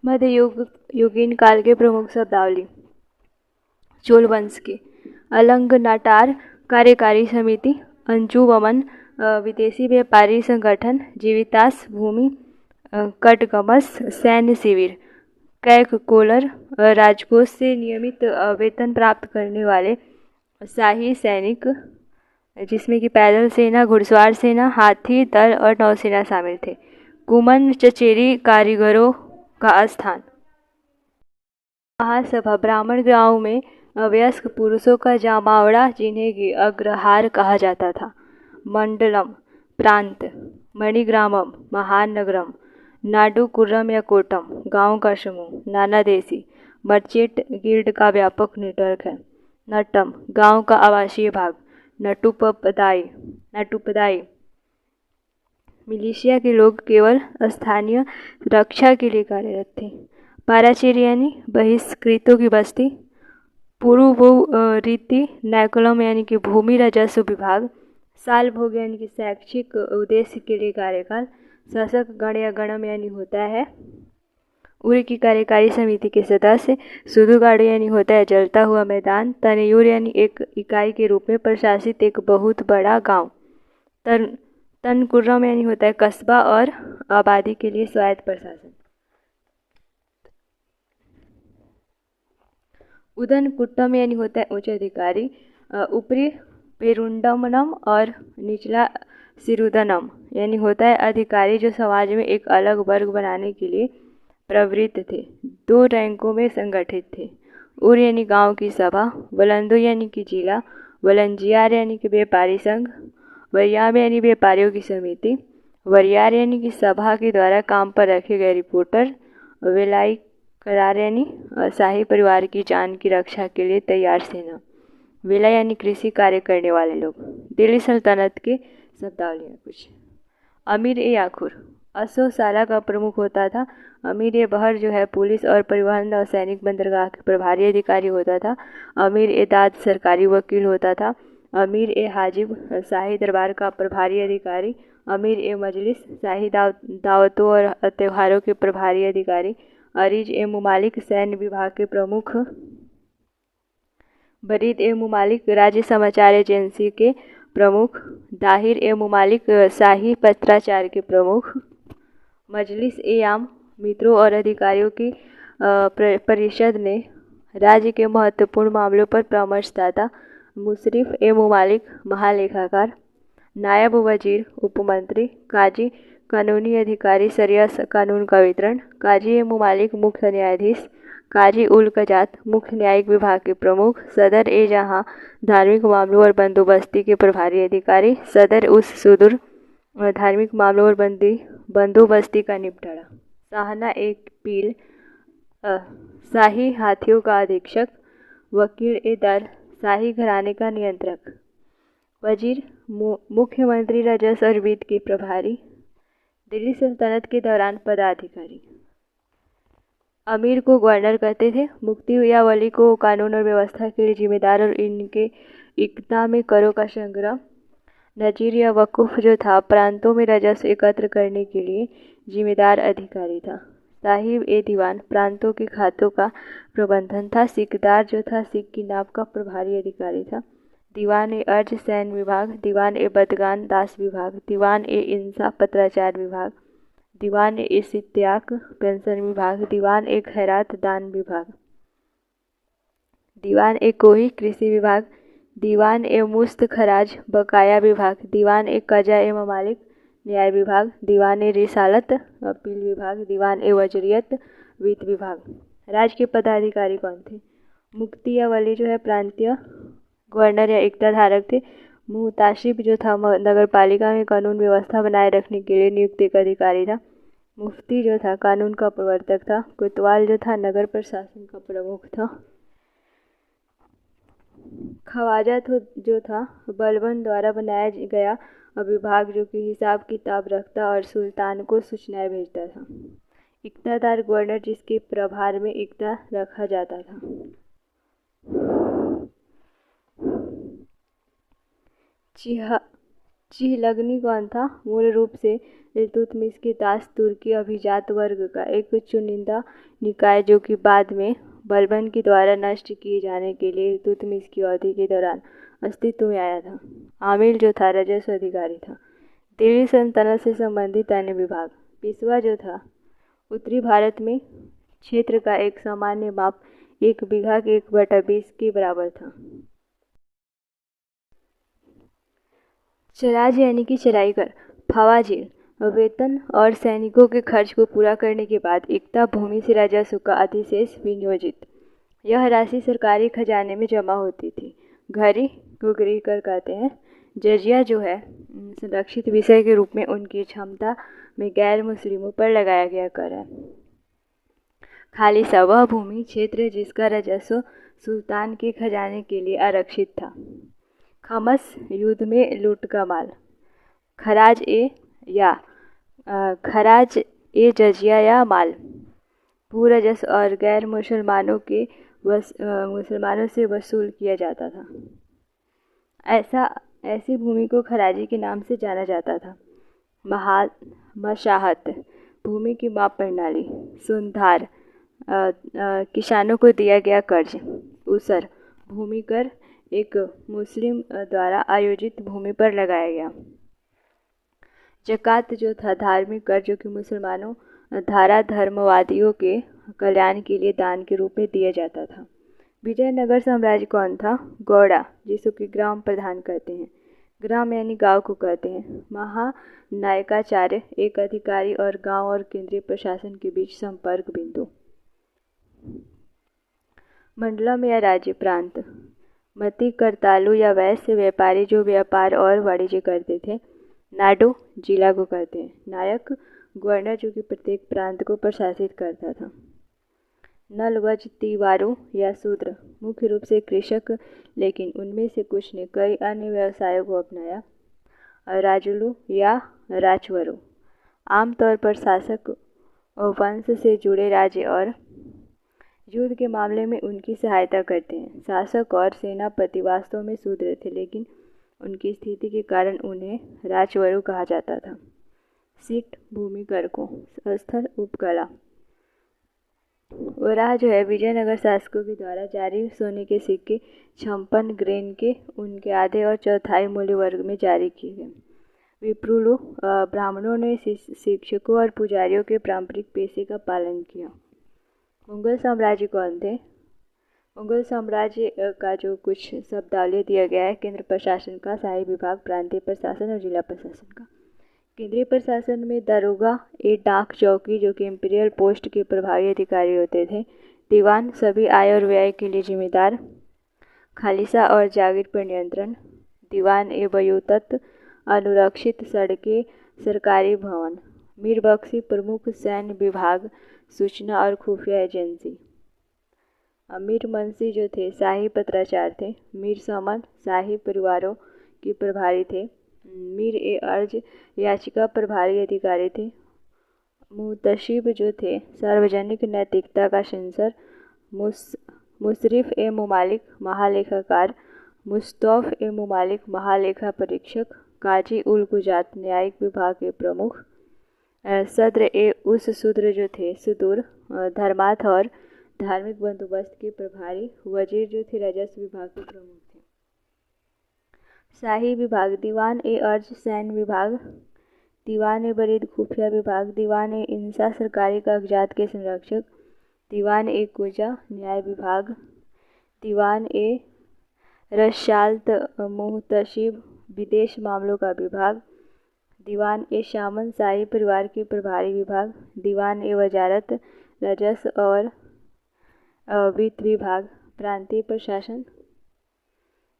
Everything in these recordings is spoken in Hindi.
मध्य युग युगीन काल के प्रमुख शब्दावली। चोल वंश की अलंग नाटार कार्यकारी समिति, अंजुमन विदेशी व्यापारी संगठन, जीवितास भूमि, कटगमस सैन्य शिविर, कैक कोलर राजकोष से नियमित वेतन प्राप्त करने वाले शाही सैनिक, जिसमें कि पैदल सेना, घुड़सवार सेना, हाथी दल और नौसेना शामिल थे। कुमन चचेरी कारीगरों का स्थान। महासभा ब्राह्मण गांव में वयस्क पुरुषों का जामावड़ा, जिन्हें कि अग्रहार कहा जाता था। मंडलम प्रांत, मणिग्रामम महानगरम, नाडुकुर्रम या कोटम गांव का समूह, नाना देशी मर्चेंट गिल्ड का व्यापक नेटवर्क है। नट्टम गांव का आवासीय भाग। नटुपदाई मिलिशिया के लोग केवल स्थानीय रक्षा के लिए कार्यरत थे। पाराचेरी यानी बहिष्कृतों की बस्ती। पूर्व रीति नैकुलम यानी कि भूमि राजस्व विभाग। साल भोग यानी कि शैक्षिक उद्देश्य के लिए कार्यकाल। शासक गण या गणम यानी होता है उरी की कार्यकारी समिति के सदस्य। सुदुगाड़ यानी होता है जलता हुआ मैदान। तनयूर यानी एक इकाई के रूप में प्रशासित एक बहुत बड़ा गांव। तनकुर्रम यानी होता है कस्बा और आबादी के लिए स्वायत्त प्रशासन। उदन कुट्टम यानी होता है उच्च अधिकारी। ऊपरी पेरुंडमनम और निचला सिरुदनम यानी होता है अधिकारी जो समाज में एक अलग वर्ग बनाने के लिए प्रवृत्त थे। दो रैंकों में संगठित थे। उर यानी गांव की सभा, वलंदो यानी कि जिला, वलंजियार यानी कि व्यापारी संघ, वरियाम यानी व्यापारियों की समिति, वरियार यानी कि सभा के द्वारा काम पर रखे गए रिपोर्टर, वेलाई करार यानी शाही परिवार की जान की रक्षा के लिए तैयार सेना, वेला यानी कृषि कार्य करने वाले लोग। दिल्ली सल्तनत के शब्दावली कुछ। अमीर ए याखुर असो साला का प्रमुख होता था। अमीर ए बहर जो है पुलिस और परिवहन और सैनिक बंदरगाह के प्रभारी अधिकारी होता था। अमीर ए दाद सरकारी वकील होता था। अमीर ए हाजिब शाही दरबार का प्रभारी अधिकारी। अमीर ए मजलिस शाही दावतों और त्योहारों के प्रभारी अधिकारी। अरीज ए मुमालिक सैन्य विभाग के प्रमुख। बरीद ए मुमालिक राज्य समाचार एजेंसी के प्रमुख। दाहिर ए मुमालिक शाही पत्राचार के प्रमुख। मजलिस ए आम मित्रों और अधिकारियों की परिषद ने राज्य के महत्वपूर्ण मामलों पर परामर्शदाता। मुशरिफ ए मुमालिक महालेखाकार। नायब वजीर उपमंत्री। काजी कानूनी अधिकारी शरिया कानून का वितरण। काजी ए मुमालिक मुख्य न्यायाधीश। काजी उल कजात मुख्य न्यायिक विभाग के प्रमुख। सदर ए जहां धार्मिक मामलों और बंदोबस्ती के प्रभारी अधिकारी। सदर उस सुदूर धार्मिक मामलों और बंदोबस्ती का निपटारा। साहना एक पील शाही हाथियों का अधीक्षक। वकील ए दर शाही घराने का नियंत्रक। वजीर मुख्यमंत्री राजस्व और वित्त के प्रभारी। दिल्ली सल्तनत के दौरान पदाधिकारी। अमीर को गवर्नर कहते थे। मुफ्ती या वली को कानून और व्यवस्था के लिए जिम्मेदार और इनके इकता में करों का संग्रह। नजीर या वकूफ जो था प्रांतों में राजस्व एकत्र करने के लिए जिम्मेदार अधिकारी था। साहिब ए दीवान प्रांतों के खातों का प्रबंधन था। सिकदार जो था सिक की नाप का प्रभारी अधिकारी था। दीवान ए अर्ज सैन्य विभाग। दीवान ए बदगान दास विभाग। दीवान ए इंसा पत्राचार विभाग। दीवान ए इस्तियाक पेंशन विभाग। दीवान ए खैरात दान विभाग। दीवान ए कोही कृषि विभाग। दीवान ए मुस्त खराज बकाया विभाग। दीवान ए कजा ए ममालिक न्याय विभाग। दीवान ए रिसालत अपील विभाग। दीवान ए वजरियत वित्त विभाग। राज्य के पदाधिकारी कौन थे? मुफ्ती या वली जो है प्रांतीय गवर्नर या एकता धारक थे। मुहताशिब जो था नगर पालिका में कानून व्यवस्था बनाए रखने के लिए नियुक्त एक अधिकारी था। मुफ्ती जो था कानून का प्रवर्तक था। कोतवाल जो था नगर प्रशासन का प्रमुख था। खवाजा जो था बलबन द्वारा बनाया गया विभाग जो कि हिसाब किताब रखता और सुल्तान को सूचनाएं भेजता था। इक्तादार गवर्नर जिसके प्रभार में इक्ता रखा जाता था। चिहलगनी कौन था? मूल रूप से इल्तुतमिश के तास तुर्की अभिजात वर्ग का एक चुनिंदा निकाय जो कि बाद में बलबन के द्वारा नष्ट किए जाने के लिए इल्तुतमिश की अवधि के दौरान अस्तित्व में आया था। आमिल जो था राजस्व अधिकारी था। दिल्ली सल्तनत से संबंधित अन्य विभाग। पेशवा जो था उत्तरी भारत में क्षेत्र का एक सामान्य माप 1 बीघा के 1/20 के बराबर था। चराज यानी कि चराई कर। फवाजेल वेतन और सैनिकों के खर्च को पूरा करने के बाद एकता भूमि से राजस्व का अधिशेष विनियोजित। यह राशि सरकारी खजाने में जमा होती थी। घरी को गृह कर कहते हैं। जजिया जो है संरक्षित विषय के रूप में उनकी क्षमता में गैर मुस्लिमों पर लगाया गया कर है। खालिसा वह भूमि क्षेत्र जिसका राजस्व सुल्तान के खजाने के लिए आरक्षित था। खमस युद्ध में लूट का माल। खराज ए जजिया या माल भू राजस्व और गैर मुसलमानों से वसूल किया जाता था। ऐसी भूमि को खराजी के नाम से जाना जाता था। मशाहत भूमि की माप प्रणाली। सुनधार किसानों को दिया गया कर्ज। उसर भूमि कर एक मुस्लिम द्वारा आयोजित भूमि पर लगाया गया। जकात जो था धार्मिक कर जो कि मुसलमानों धारा धर्मवादियों के कल्याण के लिए दान के रूप में दिया जाता था। विजयनगर साम्राज्य कौन था? गौड़ा जिसको कि ग्राम प्रधान कहते हैं। ग्राम यानी गांव को कहते हैं। महानायकाचार्य एक अधिकारी और गांव और केंद्रीय प्रशासन के बीच संपर्क बिंदु। मंडलम या राज्य प्रांत। मती करतालु या वैश्य व्यापारी जो व्यापार और वाणिज्य करते थे। नाडो जिला को कहते हैं। नायक गवर्नर जो कि प्रत्येक प्रांत को प्रशासित करता था। नलवज तिवारू या शूद्र मुख्य रूप से कृषक, लेकिन उनमें से कुछ ने कई अन्य व्यवसायों को अपनाया। राजुलू या राजवरू आमतौर पर शासक वंश से जुड़े राज्य और युद्ध के मामले में उनकी सहायता करते हैं। शासक और सेनापति वास्तव में शूद्र थे, लेकिन उनकी स्थिति के कारण उन्हें राजवरू कहा जाता था। सीट भूमि कर को स्थल उपकला। वराह जो है विजयनगर शासकों के द्वारा जारी सोने के सिक्के 56 ग्रेन के उनके आधे और चौथाई मूल्य वर्ग में जारी किए गए। विप्रुलु ब्राह्मणों ने शिक्षकों और पुजारियों के पारंपरिक पेशे का पालन किया। मुगल साम्राज्य कौन थे? मुगल साम्राज्य का जो कुछ शब्दावली दिया गया है। केंद्र प्रशासन का, शाही विभाग, प्रांतीय प्रशासन और जिला प्रशासन का। केंद्रीय प्रशासन में दारोगा ए डाक चौकी जो कि इंपीरियल पोस्ट के प्रभारी अधिकारी होते थे। दीवान सभी आय और व्यय के लिए जिम्मेदार। खालिसा और जागीर पर नियंत्रण। दीवान ए बयूतत अनुरक्षित सड़कें, सरकारी भवन। मीर बख्शी प्रमुख सैन्य विभाग, सूचना और खुफिया एजेंसी। मीर मुंशी जो थे शाही पत्राचार थे। मीर समन शाही परिवारों के प्रभारी थे। मीर ए अर्ज याचिका प्रभारी अधिकारी थे। मुतशिब जो थे सार्वजनिक नैतिकता का सेंसर। मुशरिफ ए मुमालिक महालेखाकार। मुस्तौफ ए मुमालिक महालेखा परीक्षक। काजी उल गुजात न्यायिक विभाग के प्रमुख। सद्र ए उस शूद्र जो थे सुदूर धर्मार्थ और धार्मिक बंदोबस्त के प्रभारी। वजीर जो थे राजस्व विभाग के प्रमुख थे। शाही विभाग। दीवान ए अर्ज सैन्य विभाग। दीवान ए बरीद खुफिया विभाग। दीवान ए इंसा सरकारी कागजात के संरक्षक। दीवान ए कुजा न्याय विभाग। दीवान ए रशाल्त मुहतशिब विदेश मामलों का विभाग। दीवान ए शामन शाही परिवार के प्रभारी विभाग। दीवान ए वजारत राजस्व और वित्त विभाग। प्रांतीय प्रशासन।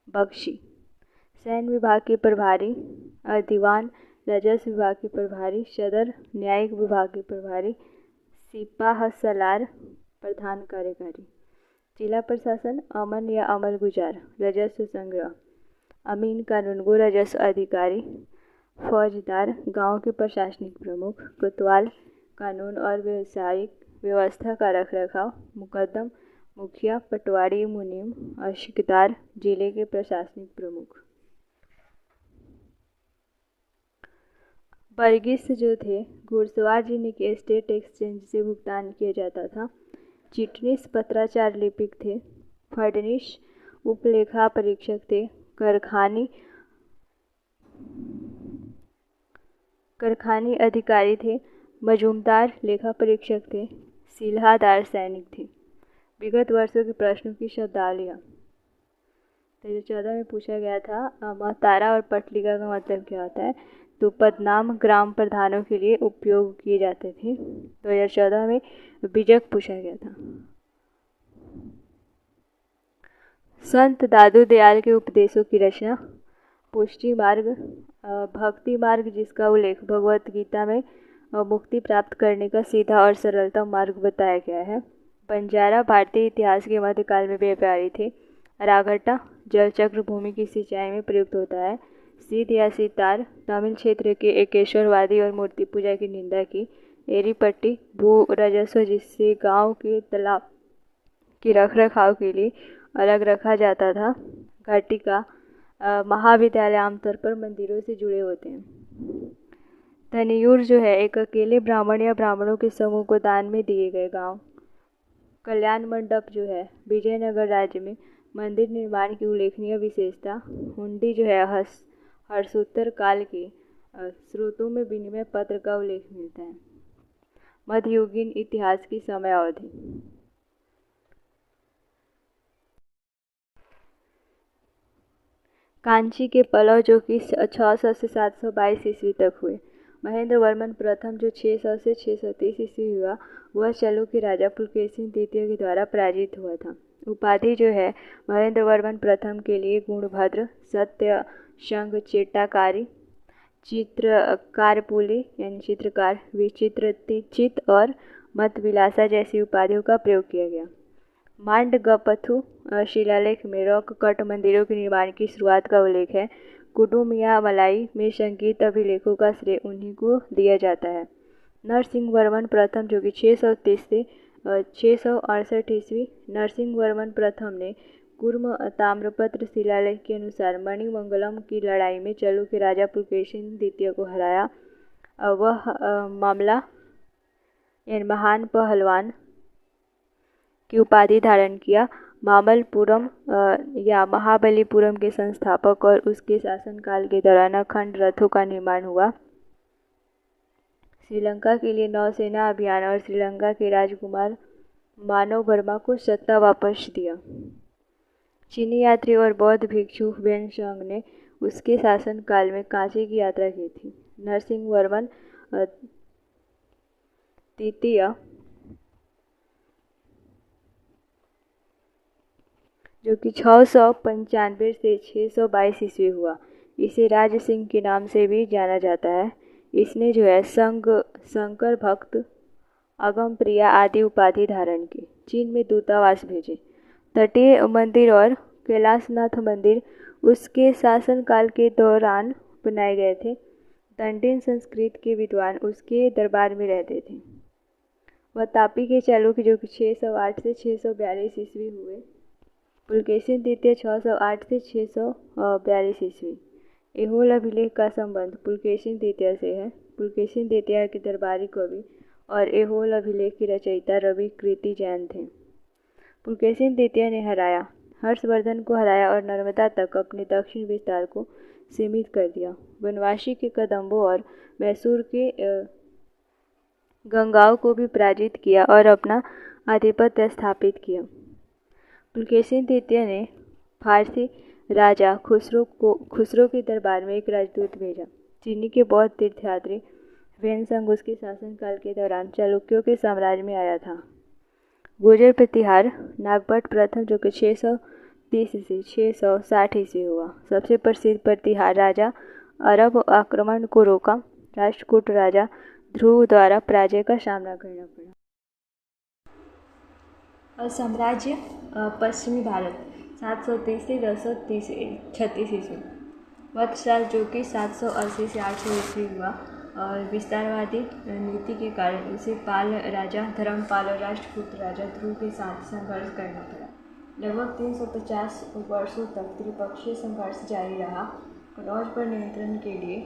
बख्शी सैन्य विभाग के प्रभारी। दीवान राजस्व विभाग के प्रभारी। सदर न्यायिक विभाग के प्रभारी। सिपाह सलार प्रधान कार्यकारी। जिला प्रशासन। अमन या अमल गुजार राजस्व संग्रह। अमीन कानूनगो राजस्व अधिकारी। फौजदार गांव के प्रशासनिक प्रमुख। कोतवाल कानून और व्यावसायिक व्यवस्था का रखरखाव। मुकद्दम मुखिया। पटवारी मुनीम। अशिकदार जिले के प्रशासनिक प्रमुख। बर्गिस जो थे घुड़सवार जिन्हें स्टेट एक्सचेंज से भुगतान किया जाता था। चिटनीस पत्राचार लिपिक थे। फडनीश उपलेखा परीक्षक थे। करखानी अधिकारी थे। मजूमदार लेखा परीक्षक थे। सिलहादार सैनिक थे। विगत वर्षों के प्रश्नों की शब्दावलियाँ 2014 में पूछा गया था। महतारा और पटलिका का मतलब क्या होता है? तो पदनाम ग्राम प्रधानों के लिए उपयोग किए जाते थे। 2014 में बीजक पूछा गया था। संत दादू दयाल के उपदेशों की रचना। पुष्टि मार्ग, भक्ति मार्ग जिसका उल्लेख भगवत गीता में मुक्ति प्राप्त करने का सीधा और सरलतम मार्ग बताया गया है। बंजारा भारतीय इतिहास के मध्यकाल में व्यापारी थे। राघट्टा जलचक्र भूमि की सिंचाई में प्रयुक्त होता है। सीध या सितार तमिल क्षेत्र के एकेश्वरवादी और मूर्ति पूजा की निंदा की। एरीपट्टी भू राजस्व जिससे गांव के तालाब की रखरखाव के लिए अलग रखा जाता था। घाटिका महाविद्यालय आमतौर पर मंदिरों से जुड़े होते हैं। तनियूर जो है एक अकेले ब्राह्मण या ब्राह्मणों के समूह को दान में दिए गए गांव। कल्याण मंडप जो है विजयनगर राज्य में मंदिर निर्माण की उल्लेखनीय विशेषता। हुंडी जो है हर्षोत्तर काल के स्रोतों में विनिमय पत्र का उल्लेख मिलता है। मध्ययुगीन इतिहास की समय अवधि। कांची के पलव जो कि 600 से 722 ईस्वी तक हुए। महेंद्र वर्मन प्रथम जो 600 से 630 ईस्वी हुआ वह चालुक्य राजा पुलकेशिन द्वितीय के द्वारा पराजित हुआ था। उपाधि जो है महेंद्र वर्मन प्रथम के लिए गुणभद्र, सत्य संग चेट्टाकारी, चित्रकारपुली यानी चित्रकार, विचित्रचित और मतविलासा जैसी उपाधियों का प्रयोग किया गया। मांडगपथु शिलालेख में रॉक कट मंदिरों के निर्माण की शुरुआत का उल्लेख है। कुडुमियामलाई में संगीत अभिलेखों का श्रेय उन्हीं को दिया जाता है। नरसिंह वर्मन प्रथम जो कि 630 से 668 ईस्वी। नरसिंह वर्मन प्रथम ने कुर्म ताम्रपत्र शिलालेख के अनुसार मणिमंगलम की लड़ाई में चालुक्य राजा पुलकेशिन द्वितीय को हराया। वह मामला यानी महान पहलवान की उपाधि धारण किया। मामल्लपुरम या महाबलीपुरम के संस्थापक और उसके शासनकाल के दौरान अखंड रथों का निर्माण हुआ। श्रीलंका के लिए नौसेना अभियान और श्रीलंका के राजकुमार मानव वर्मा को सत्ता वापस दिया। चीनी यात्री और बौद्ध भिक्षु वेनसंग ने उसके शासनकाल में कांची की यात्रा की थी। नरसिंह वर्मन तृतीय जो कि 695 से 622 ईस्वी हुआ। इसे राज सिंह के नाम से भी जाना जाता है। इसने जो है शंकर भक्त, अगम प्रिया आदि उपाधि धारण की। चीन में दूतावास भेजे। तटीय मंदिर और कैलाशनाथ मंदिर उसके शासनकाल के दौरान बनाए गए थे। दंडिन संस्कृत के विद्वान उसके दरबार में रहते थे। वह तापी के चालुक्य जो कि 608 से 642 ईस्वी हुए। पुलकेशिन द्वितीय 608 से 642 ईस्वी। एहोल अभिलेख का संबंध पुलकेशिन द्वितीय से है। पुलकेशिन द्वितीय के दरबारी कवि और एहोल अभिलेख की रचयिता रवि कृति जैन थे। पुलकेशिन द्वितीय ने हर्षवर्धन को हराया और नर्मदा तक अपने दक्षिण विस्तार को सीमित कर दिया। वनवासी के कदम्बों और मैसूर के गंगाओं को भी पराजित किया और अपना आधिपत्य स्थापित किया। पुलकेशिन द्वितीय ने फारसी राजा खुसरो के दरबार में एक राजदूत भेजा। चीनी के बौद्ध तीर्थयात्री वेनसंग उसके शासनकाल के दौरान चालुक्यों के साम्राज्य में आया था। गुर्जर प्रतिहार नागभट्ट प्रथम जो कि 630 से 660 ईस्वी हुआ। सबसे प्रसिद्ध प्रतिहार राजा अरब आक्रमण को रोका। राष्ट्रकूट राजा ध्रुव द्वारा पराजय का सामना करना पड़ा। साम्राज्य पश्चिमी भारत 730 से 1036 ईस्वी। वत्साल जो कि 780 से 800 ईस्वी हुआ और विस्तारवादी नीति के कारण उसे पाल राजा धर्मपाल और राष्ट्रकूट राजा ध्रुव के साथ संघर्ष करना पड़ा। लगभग 350 वर्षों तक त्रिपक्षीय संघर्ष जारी रहा। कनौज पर नियंत्रण के लिए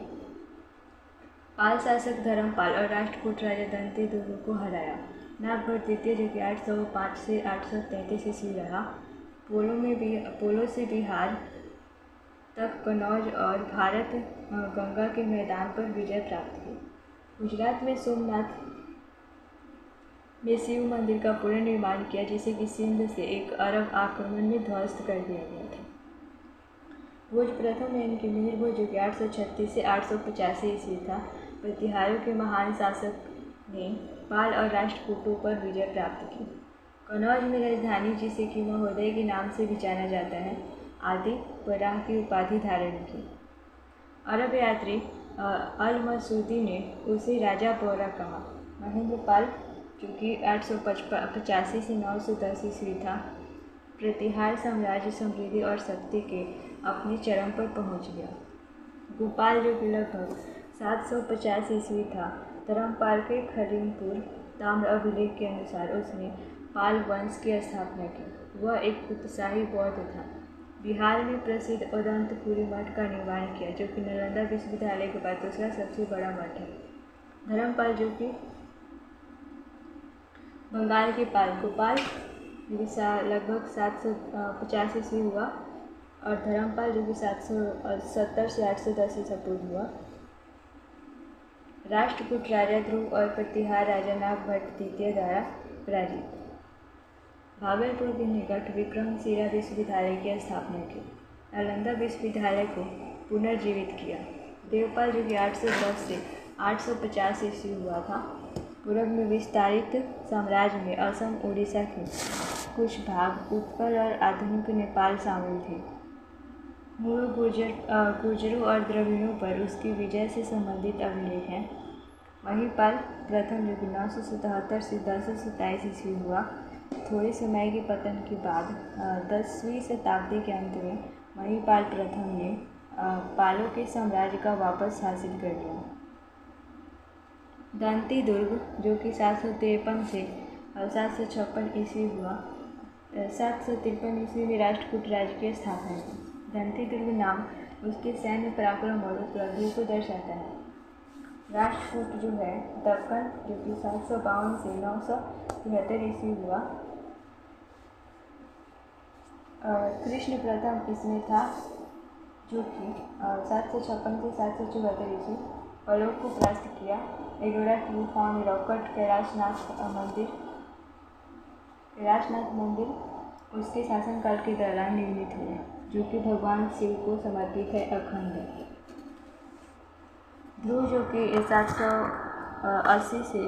पाल शासक धर्मपाल और राष्ट्रकूट राजा दंती दुर्ग को हराया। नागभट्ट द्वितीय जो कि 805 से 833 ईस्वी रहा। पोलो से बिहार तक कन्नौज और भारत गंगा के मैदान पर विजय प्राप्त की। गुजरात में सोमनाथ में शिव मंदिर का पुनर्निर्माण किया, जिसे कि सिंध से एक अरब आक्रमण में ध्वस्त कर दिया गया था। भोज प्रथम यानी कि मिहिर भोज जो कि 836 से 885 ईस्वी था, प्रतिहारों के महान शासक ने पाल और राष्ट्रकूटों पर विजय प्राप्त की। कन्नौज में राजधानी, जिसे कि महोदय के नाम से भी जाना जाता है, आदि बराह की उपाधि धारण की। अरब यात्री अल मसूदी ने उसे राजा बौरा कहा। महेंद्र पाल जो कि 885 से 910 ईस्वी था, प्रतिहार साम्राज्य समृद्धि और शक्ति के अपने चरम पर पहुंच गया। गोपाल जो कि लगभग 750 ईस्वी था, धर्मपाल के खलीमपुर ताम्र अभिलेख के अनुसार उसने पाल वंश की स्थापना की। वह एक उत्साही बौद्ध था। बिहार में प्रसिद्ध अदंतपुरी मठ का निर्माण किया, जो कि नालंदा विश्वविद्यालय के बाद दूसरा सबसे बड़ा मठ है। धर्मपाल जो कि बंगाल के पाल गोपाल लगभग 750 ईस्वी हुआ और धर्मपाल जो कि 770 से 810 ईसा पूर्व हुआ। राष्ट्रकूट राजा ध्रुव और प्रतिहार राजा नागभट्ट द्वितीय द्वारा पराजित। भागलपुर के निकट विक्रमशिला विश्वविद्यालय की स्थापना की। नालंदा विश्वविद्यालय को पुनर्जीवित किया। देवपाल जो कि 810 से 850 ईस्वी हुआ था। पूर्व में विस्तारित साम्राज्य में असम, उड़ीसा के कुछ भाग, उत्कल और आधुनिक नेपाल शामिल थे। मूल गुर्जरों और द्रविड़ों पर उसकी विजय से संबंधित अभिलेख हैं। महिपाल प्रथम जो कि 977 से 1027 ईस्वी हुआ। थोड़े समय के पतन के बाद 10वीं शताब्दी के अंत में महिपाल प्रथम ने पालों के साम्राज्य का वापस हासिल कर लिया। दंती दुर्ग जो कि 753 से 756 ईस्वी हुआ। 753 ईस्वी में राष्ट्रकूट राज्य की स्थापना की। दंती दुर्ग नाम उसके सैन्य पराक्रम और उपलब्धियों को दर्शाता है। राष्ट्रकूट जो है दक्कन जो कि 752 से 973 ईस्वी हुआ। कृष्ण प्रथम इसमें था, जो कि 756 से 774 ईस्वी पलों को परास्त किया। एलोरा की गुफाओं में रॉकेट कैलाशनाथ मंदिर उसके शासनकाल के दौरान निर्मित हुए, जो कि भगवान शिव को समर्पित है, अखंड है। ध्रुव जो कि 780 से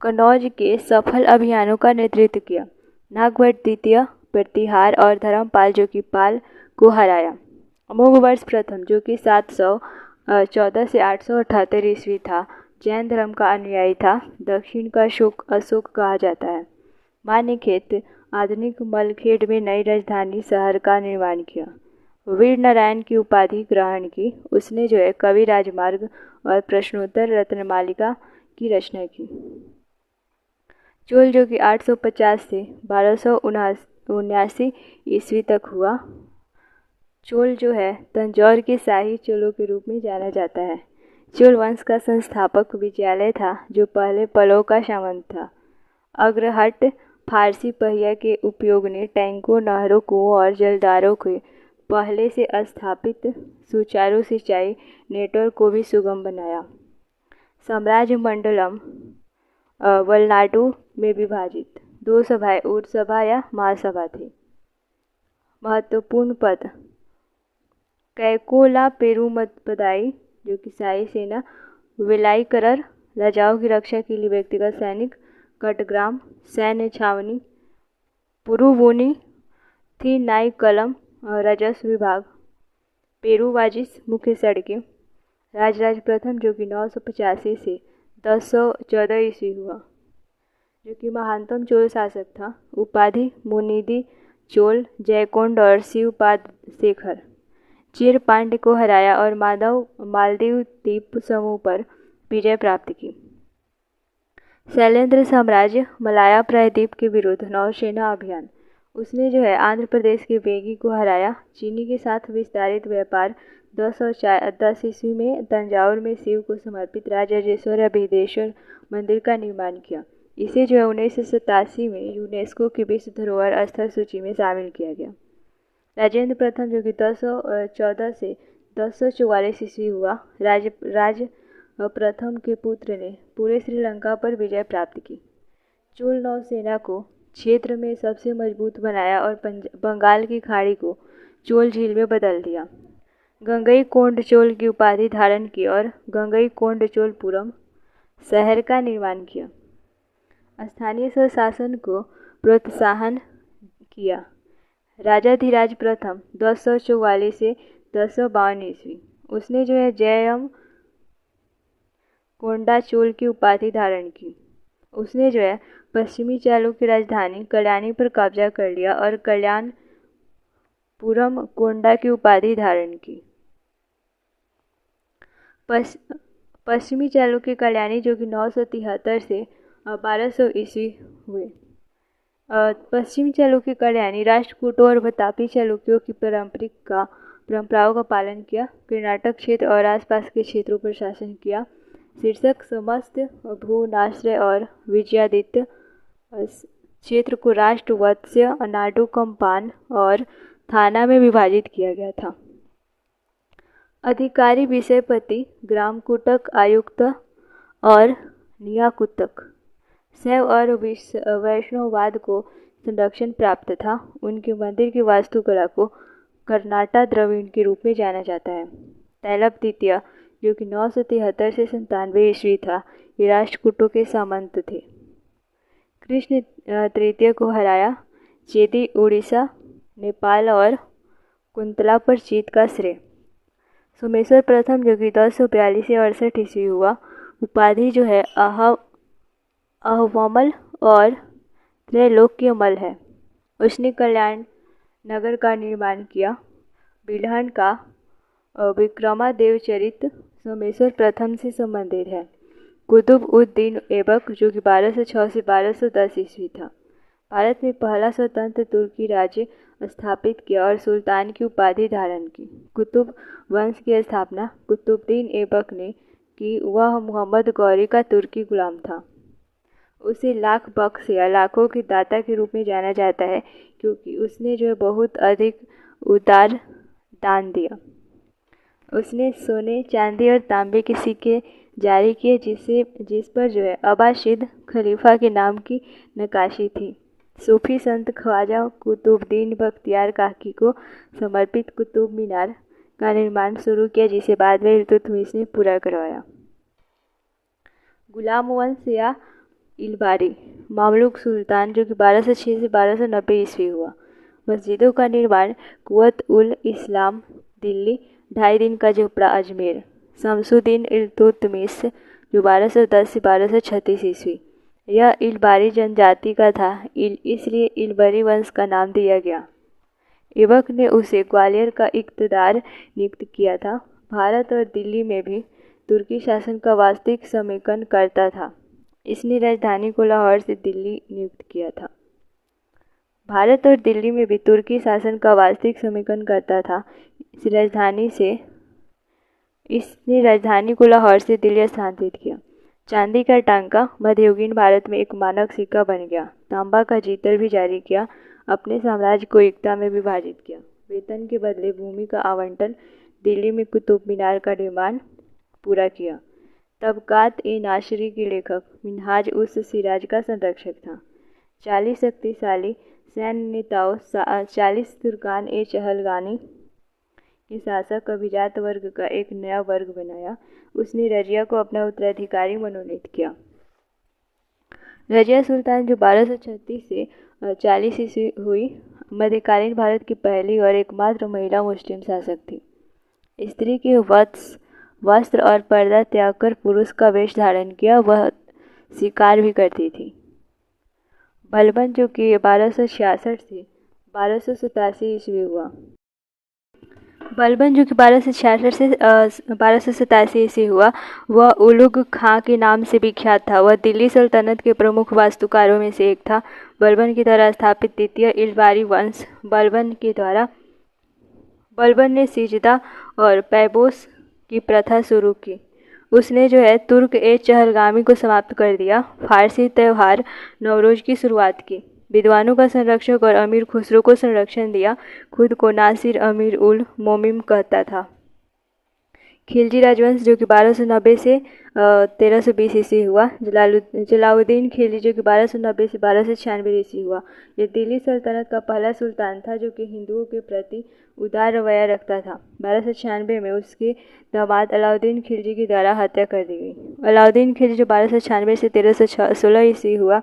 कन्नौज के सफल अभियानों का नेतृत्व किया। नागभट्ट द्वितीय, प्रतिहार और धर्मपाल जो कि पाल को हराया। अमोघवर्ष प्रथम जो कि 714 से 878 ईस्वी था, जैन धर्म का अनुयायी था। दक्षिण का अशोक कहा जाता है। मान्यखेत आधुनिक मलखेड़ में नई राजधानी शहर का निर्माण किया। वीर नारायण की उपाधि ग्रहण की। उसने जो है कवि राजमार्ग और प्रश्नोत्तर रत्नमालिका की रचना की। चोल जो कि 850 से 1279 ईस्वी तक हुआ। चोल जो है तंजौर के शाही चोलों के रूप में जाना जाता है। चोल वंश का संस्थापक विजयालय था, जो पहले पल्लव का सामंत था। अग्रहट फारसी पहिया के उपयोग ने टैंकों, नहरों, कुओं और जलदारों के पहले से स्थापित सुचारू सिंचाई नेटवर्क को भी सुगम बनाया। साम्राज्य मंडलम वलनाडु में विभाजित। 2 सभाएं ऊर्ज सभा या महासभा थी। महत्वपूर्ण पद कैकोला पेरुमपदाई जो कि शाही सेना, वेलाइकरर राजाओं की रक्षा के लिए व्यक्तिगत सैनिक, कटग्राम सैन्य छावनी, पुरुवोनी थी नाइकलम राजस्व विभाग, पेरुवाजिस मुख्य सड़कें। राजराज प्रथम जो कि 985 से 1014 ईस्वी हुआ, जो कि महानतम चोल शासक था। उपाधि मुनिदि चोल, जयकोंड और शिवपाद शेखर। चीर पांड्य को हराया और मालदीव द्वीप समूह पर विजय प्राप्त की। शैलेंद्र साम्राज्य मलाया प्रायद्वीप के विरुद्ध नौसेना अभियान। उसने जो है आंध्र प्रदेश के वेगी को हराया। चीनी के साथ विस्तारित व्यापार। 210 ईस्वी में तंजावुर में शिव को समर्पित राजराजेश्वर अभिदेश्वर मंदिर का निर्माण किया। इसे जो है 1987 में यूनेस्को की विश्व धरोहर स्थल सूची में शामिल किया गया। राजेंद्र प्रथम जो कि 1014 से 1044 ईस्वी हुआ, राज प्रथम के पुत्र ने पूरे श्रीलंका पर विजय प्राप्त की। चोल नौसेना को क्षेत्र में सबसे मजबूत बनाया और बंगाल की खाड़ी को चोल झील में बदल दिया। गंगईकोंडचोल की उपाधि धारण की और गंगईकोंडचोलपुरम शहर का निर्माण किया। स्थानीय स्वशासन को प्रोत्साहन किया। राजाधिराज प्रथम 1044 से 1052 ईस्वी। उसने जो है जयम कोंडाचोल की उपाधि धारण की। उसने जो है पश्चिमी चालुक्य राजधानी कल्याणी पर कब्जा कर लिया और कल्याणपुरम कोंडा की उपाधि धारण की। पश्चिमी चालुक्य कल्याणी जो कि 973 से 1200 ईस्वी हुए। पश्चिमी चालुक्य कल्याणी राष्ट्रकूटों और बतापी चालुक्यों की परंपराओं का पालन किया। कर्नाटक क्षेत्र और आसपास के क्षेत्रों पर शासन किया। शीर्षक समस्त भूनाश्रय और विजयादित्य क्षेत्र को राष्ट्र वत्स्य नाडु कंपान और थाना में विभाजित किया गया था। अधिकारी विषयपति ग्रामकूटक आयुक्त और नियाकुतक। शैव और वैष्णववाद को संरक्षण प्राप्त था। उनके मंदिर की वास्तुकला को कर्नाटा द्रविड़ के रूप में जाना जाता है। तैलप द्वितीय जो कि 973 से 97 ईस्वी था, ये राष्ट्रकूटों के सामंत थे। कृष्ण तृतीय को हराया। चेदी उड़ीसा, नेपाल और कुंतला पर जीत का श्रेय। सोमेश्वर प्रथम जो कि 1042 से 68 ईस्वी हुआ, उपाधि जो है अहवमल और त्रैलोक्यमल है। उसने कल्याण नगर का निर्माण किया। बिल्हन का विक्रमादेवचरित सोमेश्वर प्रथम से संबंधित है। कुतुब उद दीन ऐबक जो कि 1206 से 1210 ईस्वी था, भारत में पहला स्वतंत्र तुर्की राज्य स्थापित किया और सुल्तान की उपाधि धारण की। कुतुब वंश की स्थापना कुतुबुद्दीन ऐबक ने की। वह मोहम्मद गौरी का तुर्की गुलाम था। उसे लाख बख्श या लाखों के दाता के रूप में जाना जाता है, क्योंकि उसने जो है बहुत अधिक उदार दान दिया। उसने सोने, चांदी और तांबे के सिक्के जारी किए, जिस पर जो है अब्बासिद खलीफा के नाम की नक्काशी थी। सूफी संत ख्वाजा कुतुबुद्दीन बख्तियार काकी को समर्पित कुतुब मीनार का निर्माण शुरू किया, जिसे बाद में इल्तुतमिश ने पूरा करवाया। गुलाम वंश या इलबारी मामलुक सुल्तान जो कि 1206 से 1290 ईस्वी हुआ। मस्जिदों का निर्माण कुवत उल इस्लाम दिल्ली, 2.5 दिन का झोपड़ा अजमेर। शमसुद्दीन इल्तुतमिश जो 1210 से 1236 ईस्वी। यह इलबारी जनजाति का था, इसलिए इलबरी वंश का नाम दिया गया। ऐबक ने उसे ग्वालियर का इक़्तिदार नियुक्त किया था। भारत और दिल्ली में भी तुर्की शासन का वास्तविक समेकन करता था। इसने राजधानी को लाहौर से दिल्ली नियुक्त किया था। भारत और दिल्ली में भी तुर्की शासन का वास्तविक समेकन करता था। इसने राजधानी को लाहौर से दिल्ली स्थानांतरित किया। चांदी का टांका मध्ययुगीन भारत में एक मानक सिक्का बन गया। तांबा का जीतल भी जारी किया। अपने साम्राज्य को एकता में विभाजित किया। वेतन के बदले भूमि का आवंटन। दिल्ली में कुतुब मीनार का निर्माण पूरा किया। तबकात-ए-नासरी के लेखक मिन्हाज उस सिराज का संरक्षक था। 40 शक्तिशाली सैन्य नेताओं 40 तुर्कान-ए-चहलगानी के शासक अभिजात वर्ग का एक नया वर्ग बनाया। उसने रजिया को अपना उत्तराधिकारी मनोनीत किया। रजिया सुल्तान जो 1236 से 40 ईस्वी हुई, मध्यकालीन भारत की पहली और एकमात्र महिला मुस्लिम शासक थी। स्त्री के वस्त्र और पर्दा त्याग कर पुरुष का वेश धारण किया। वह शिकार भी करती थी। बलबन जो कि 1266 से 1287 ईस्वी हुआ। बलबन जो कि 1266 से 1287 ईस्वी हुआ, वह उलुग खां के नाम से विख्यात था। वह दिल्ली सल्तनत के प्रमुख वास्तुकारों में से एक था। बलबन के द्वारा स्थापित द्वितीय इलबारी वंश बलबन ने सिजदा और पैबोस की प्रथा शुरू की। उसने जो है तुर्क ए चहलगामी को समाप्त कर दिया। फारसी त्यौहार नवरोज की शुरुआत की। विद्वानों का संरक्षक और अमीर खुसरो को संरक्षण दिया। खुद को नासिर अमीर उल मोमिम कहता था। खिलजी राजवंश जो कि 1290 से 1320 ईस्वी हुआ। जलालुद्दीन खिलजी जो कि 1290 से 1296 ईस्वी हुआ। यह दिल्ली सल्तनत का पहला सुल्तान था जो कि हिंदुओं के प्रति उदार रवैया रखता था। 1296 में उसके दामाद अलाउद्दीन खिलजी के द्वारा हत्या कर दी गई। अलाउद्दीन खिलजी जो 1296 से 1316 ईस्वी हुआ,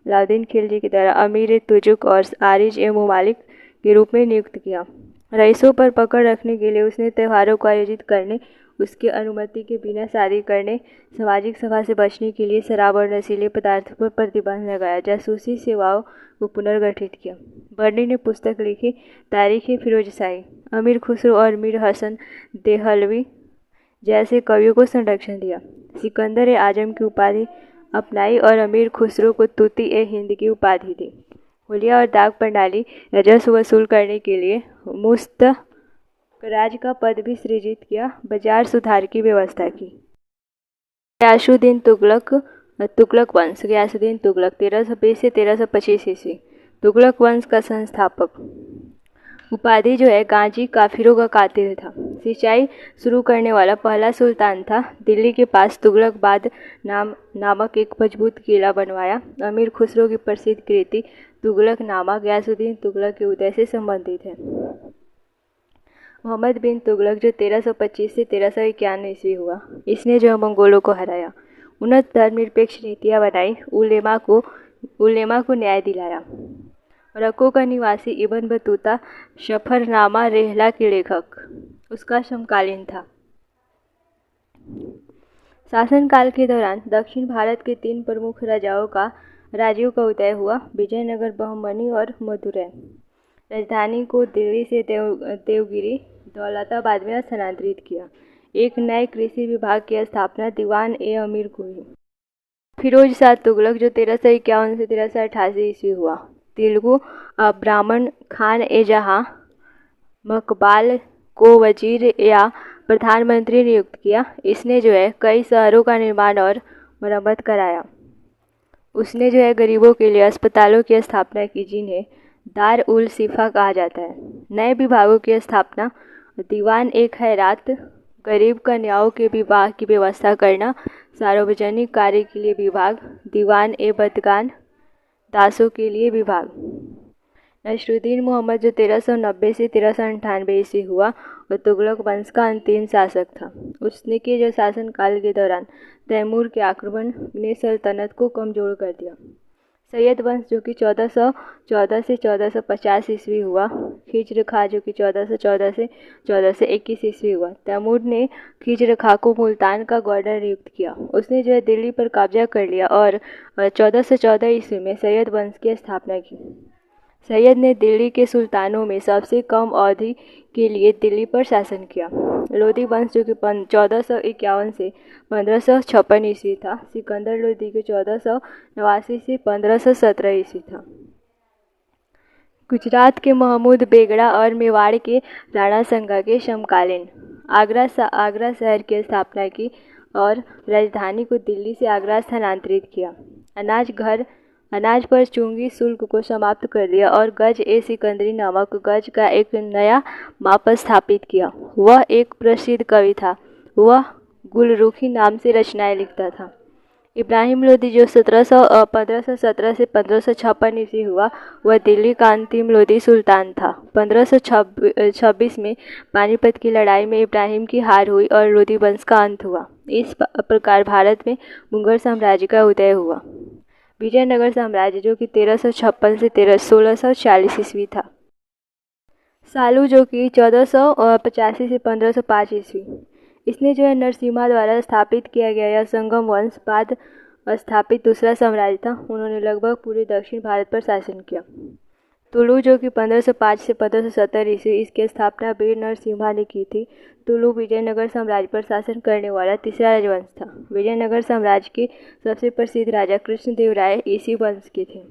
अलाउद्दीन खिलजी के द्वारा अमीर तुजुक और आरिज ए मुमालिक के रूप में नियुक्त किया। रईसों पर पकड़ रखने के लिए उसने त्योहारों को आयोजित करने, उसके अनुमति के बिना शादी करने, सामाजिक सभा से बचने के लिए शराब और नशीले पदार्थों पर प्रतिबंध लगाया, जासूसी सेवाओं को पुनर्गठित किया। बर्नी ने पुस्तक लिखी तारीख़ फिरोजशाही। अमीर खुसरो और मीर हसन देहलवी जैसे कवियों को संरक्षण दिया। सिकंदर ए आजम की उपाधि अपनाई और अमीर खुसरो को तूती ए हिंद की उपाधि दी। हुलिया और दाग प्रणाली राजस्व वसूल करने के लिए मुस्तखराज का पद भी सृजित किया। बाजार सुधार की व्यवस्था की। गयासुद्दीन तुगलक वंश। गयासुद्दीन तुगलक 1320 से 1325 ईस्वी। तुगलक वंश का संस्थापक। उपाधि जो है गाजी काफिरों का कातिल था। सिंचाई शुरू करने वाला पहला सुल्तान था। दिल्ली के पास तुगलकाबाद नामक एक मजबूत किला बनवाया। अमीर खुसरो की प्रसिद्ध कृति तुगलकनामा गयासुद्दीन तुगलक के उदय से संबंधित है। मोहम्मद बिन तुगलक जो 1325 से 1351 ईस्वी हुआ, इसने जो मंगोलों को हराया, उन्नत धर्मनिरपेक्ष नीतियाँ बनाई, उलेमा को न्याय दिलाया। रक्को का निवासी इब्न बतूता सफरनामा रेहला के लेखक, उसका समकालीन था। शासनकाल के दौरान दक्षिण भारत के 3 प्रमुख राज्यों का उदय हुआ, विजयनगर, बहमनी और मदुरै। राजधानी को दिल्ली से देवगिरी दौलताबाद में स्थानांतरित किया। एक नए कृषि विभाग की स्थापना दीवान ए अमीर को हुई। फिरोज शाह तुगलक जो 1351 से 1388 ईस्वी हुआ, तेलुगु ब्राह्मण खान ए जहां मकबाल को वजीर या प्रधानमंत्री नियुक्त किया। इसने जो है कई शहरों का निर्माण और मरम्मत कराया। उसने जो है गरीबों के लिए अस्पतालों की स्थापना की, जिन्हें दार उल शिफा कहा जाता है। नए विभागों की स्थापना, दीवान ए खैरात, गरीब कन्याओं के विवाह की व्यवस्था करना, सार्वजनिक कार्य के लिए विभाग, दीवान ए बदगान, दासों के लिए विभाग। नसरुद्दीन मोहम्मद जो 1390 से 1398 ईस्वी हुआ, वह तुगलक वंश का अंतिम शासक था। उसने के जो शासनकाल के दौरान तैमूर के आक्रमण ने सल्तनत को कमजोर कर दिया। सैयद वंश जो कि 1414 से 1450 ईस्वी हुआ, खिज्र खां जो कि 1414 से 1421 ईस्वी हुआ। तैमूर ने खिज्र खां को मुल्तान का गवर्नर नियुक्त किया। उसने जो है दिल्ली पर कब्जा कर लिया और 1414 ईस्वी में सैयद वंश की स्थापना की। सैयद ने दिल्ली के सुल्तानों में सबसे कम अवधि के लिए दिल्ली पर शासन किया। लोधी वंश जो कि 1451 से 1556 ईस्वी था। सिकंदर लोधी के 1489 से 1517 ईस्वी था। गुजरात के महमूद बेगड़ा और मेवाड़ के राणा संगा के समकालीन। आगरा शहर की स्थापना की और राजधानी को दिल्ली से आगरा स्थानांतरित किया। अनाज पर चुंगी शुल्क को समाप्त कर दिया और गज ए सिकंदरी नामक गज का एक नया माप स्थापित किया। वह एक प्रसिद्ध कवि था। वह गुलरुखी नाम से रचनाएं लिखता था। इब्राहिम लोदी जो 1517 से 1556 ईस्वी हुआ, वह दिल्ली का अंतिम लोदी सुल्तान था। 1526 में पानीपत की लड़ाई में इब्राहिम की हार हुई और लोदी वंश का अंत हुआ। इस प्रकार भारत में मुगल साम्राज्य का उदय हुआ। विजयनगर साम्राज्य जो कि 1356 से 1640 ईस्वी था। सालू जो कि 1485 से 1505 ईस्वी। इसने जो है नरसिम्हा द्वारा स्थापित किया गया यह संगम वंश बाद स्थापित दूसरा साम्राज्य था। उन्होंने लगभग पूरे दक्षिण भारत पर शासन किया। तुलु जो कि 1505 से 1570 ईस्वी, इसकी स्थापना वीर नरसिम्हा ने की थी। तुलु विजयनगर साम्राज्य पर शासन करने वाला तीसरा राजवंश था। विजयनगर साम्राज्य के सबसे प्रसिद्ध राजा कृष्णदेवराय इसी वंश के थे।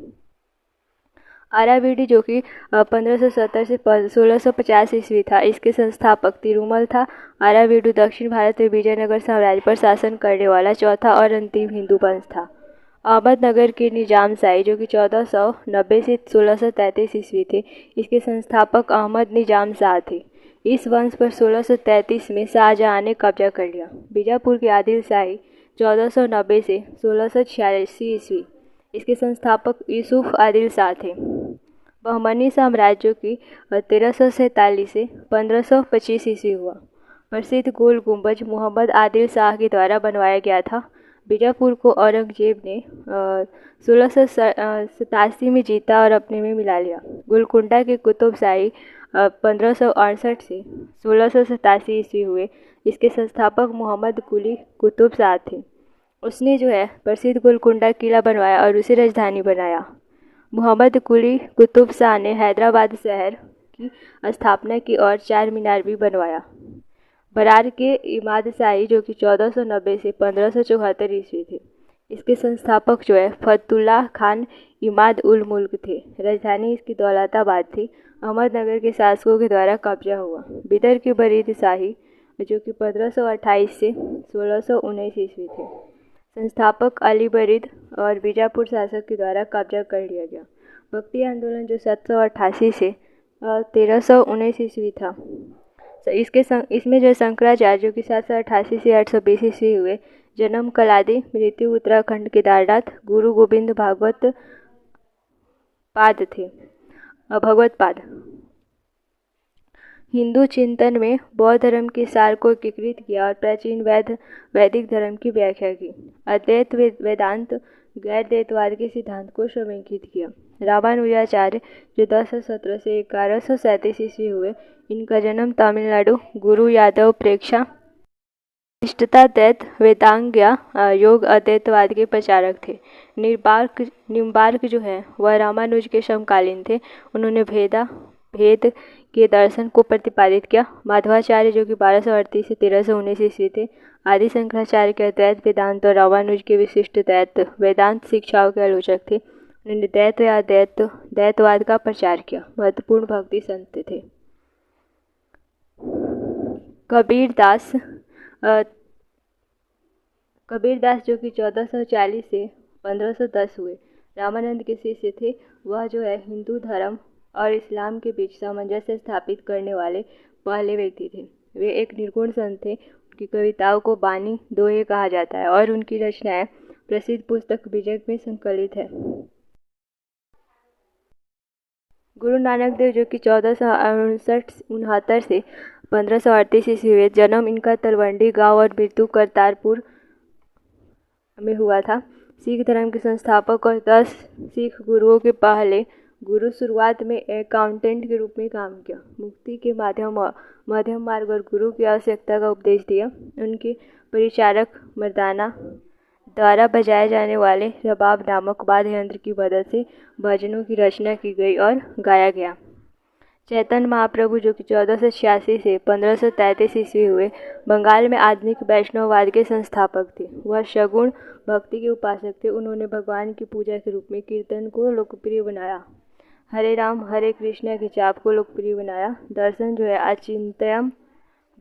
आरावीडी जो कि 1570 से 1650 ईस्वी था, इसके संस्थापक तिरुमल था। आरावीडु दक्षिण भारत में विजयनगर साम्राज्य पर शासन करने वाला चौथा और अंतिम हिंदू वंश था। अहमदनगर के निजाम शाही जो कि 1490 से 1633 ईस्वी थे, इसके संस्थापक अहमद निजाम शाह थे। इस वंश पर 1633 में शाहजहां ने कब्जा कर लिया। बीजापुर के आदिल शाही 1490 से 1686 ईस्वी, इसके संस्थापक यूसुफ आदिल शाह थे। बहमनी साम्राज्य की 1347 से 1525 ईस्वी हुआ। प्रसिद्ध गोल गुंबज मोहम्मद आदिल शाह के द्वारा बनवाया गया था। बीजापुर को औरंगजेब ने 1687 में जीता और अपने में मिला लिया। गोलकुंडा के कुतुब शाही 1568 से 1687 ईस्वी हुए। इसके संस्थापक मोहम्मद कुली कुतुब शाह थे। उसने जो है प्रसिद्ध गोलकुंडा किला बनवाया और उसे राजधानी बनाया। मोहम्मद कुली कुतुब शाह ने हैदराबाद शहर की स्थापना की और चार मीनार भी बनवाया। बरार के इमाद शाही जो कि 1490 से 1574 ईस्वी थे, इसके संस्थापक जो है फतुल्लाह खान इमाद उल मुल्क थे। राजधानी इसकी दौलताबाद थी। अहमदनगर के शासकों के द्वारा कब्जा हुआ। बिदर के बरीद शाही जो कि 1528 से 1619 ईस्वी थे, संस्थापक अली बरीद और बीजापुर शासक के द्वारा कब्जा कर लिया गया। भक्ति आंदोलन जो 788 से 1319 ईस्वी था, तो इसमें जो शंकराचार्य जो कि 788 से 820 ईस्वी हुए। जन्म कलादी, मृत्यु उत्तराखंड केदारनाथ। गुरु गोविंद भागवत पाद थे। भगवत पाद हिंदू चिंतन में बौद्ध धर्म के सार को एकीकृत किया और प्राचीन वैदिक धर्म की व्याख्या की। अद्वैत वेदांत गैर द्वैतवाद के सिद्धांत को समेकित किया। रामानुजाचार्य जो 1017 से 1137 ईस्वी हुए, इनका जन्म तमिलनाडु। गुरु यादव प्रेक्षा निष्ठाद्वैत वेदांग योग अद्वैतवाद के प्रचारक थे। निम्बार्क जो है वह रामानुज के समकालीन थे। उन्होंने भेद के दर्शन को प्रतिपादित किया। माधवाचार्य जो कि 1238 से 1319 ईस्वी थे, आदि शंकराचार्य के अद्वैत वेदांत और रामानुज के विशिष्ट द्वैत वेदांत शिक्षाओं के आलोचक थे। उन्होंने द्वैत या द्वैतवाद का प्रचार किया। महत्वपूर्ण भक्ति संत थे। कबीरदास जो कि 1440 से 1510 हुए, रामानंद के शिष्य थे। वह जो है हिंदू धर्म और इस्लाम के बीच सामंजस्य स्थापित करने वाले पहले व्यक्ति थे। वे एक निर्गुण संत थे। उनकी कविताओं को बानी दोहे कहा जाता है और उनकी रचनाएं प्रसिद्ध पुस्तक बीजक में संकलित है। गुरु नानक देव जो कि 1469 से 1538 ईस्वी हुए। जन्म इनका तलवंडी गांव और मृत्यु करतारपुर में हुआ था। सिख धर्म के संस्थापक और 10 सिख गुरुओं के पहले गुरु शुरुआत में अकाउंटेंट के रूप में काम किया। मुक्ति के मध्यम मार्ग और गुरु की आवश्यकता का उपदेश दिया। उनके परिचारक मर्दाना द्वारा बजाए जाने वाले रबाब नामक वाद्य यंत्र की मदद से भजनों की रचना की गई और गाया गया। चैतन्य महाप्रभु जो कि 1486 से 1533 ईस्वी हुए, बंगाल में आधुनिक वैष्णववाद के संस्थापक थे। वह सगुण भक्ति के उपासक थे। उन्होंने भगवान की पूजा के रूप में कीर्तन को लोकप्रिय बनाया। हरे राम हरे कृष्णा की जाप को लोकप्रिय बनाया। दर्शन जो है अचिंत्य